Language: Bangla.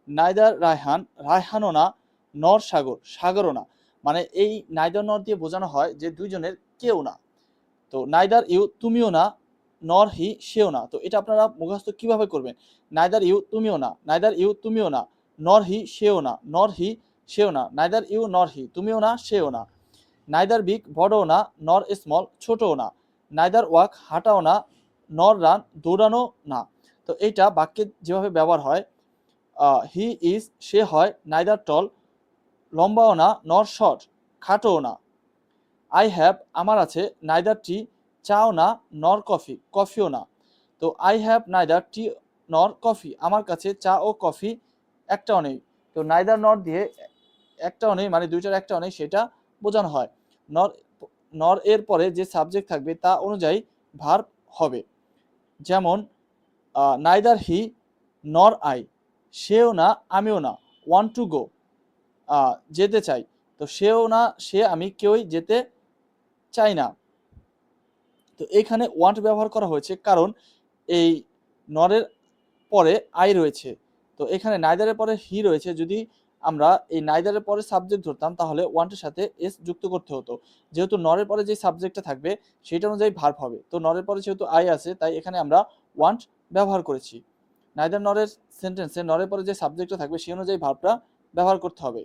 নাইদার রায়হান, রায়হানও না, নর সাগর, সাগরও না। মানে এই নাইদার নর দিয়ে বোঝানো হয় যে দুইজনের কেউ না। তো নাইদার ইউ, তুমিও না, নর হি, সেও না। তো এটা আপনারা মুখস্থ কিভাবে করবেন? নাইদার ইউ, তুমিও না, নাইদার ইউ, তুমিও না, নর হি, সেও না, নর হি, সেও না, নাইদার ইউ নর হি, তুমিও না, সেও না। নাইদার বিগ, বড়ও না, নর স্মল, ছোটও না। নাইদার ওয়াক, হাঁটাও না, নর রান, দৌড়ানো না। তো এইটা বাক্যে যেভাবে ব্যবহার হয়, হি ইজ, সে হয়, নাইদার টল, লম্বাও না, নর শর্ট, খাটোও না। আই হ্যাভ, আমার আছে, নাইদার টি, চাও না, নর কফি, কফিও না। তো আই হ্যাভ নাইদার টি নর কফি, আমার কাছে চা ও কফি একটাও নেই। তো নাইদার নর দিয়ে একটাও নেই মানে দুইটার একটাও নেই সেটা বোঝানো হয়। নর, নর এর পরে যে সাবজেক্ট থাকবে তা অনুযায়ী ভার্ব হবে। যেমন নাইদার হি নর আই, সেও না আমিও না, ওয়ান্ট টু গো, যেতে চাই। তো সেও না সে আমি কেউই যেতে চাই না। তো এইখানে ওয়ান্ট ব্যবহার করা হয়েছে কারণ এই নরের পরে আই রয়েছে। তো এখানে নাইদারের পরে হি রয়েছে, যদি আমরা এই নাইদারের পরে সাবজেক্ট ধরতাম তাহলে ওয়ান্টের সাথে এস যুক্ত করতে হতো। যেহেতু নরের পরে যে সাবজেক্টটা থাকবে সেটা অনুযায়ী ভার্ব হবে, তো নরের পরে যেহেতু আই আছে তাই এখানে আমরা ওয়ান্ট ব্যবহার করেছি। নাইদার নরের সেন্টেন্সে নরের পরে যে সাবজেক্টটা থাকবে সেই অনুযায়ী ভার্বটা ব্যবহার করতে হবে।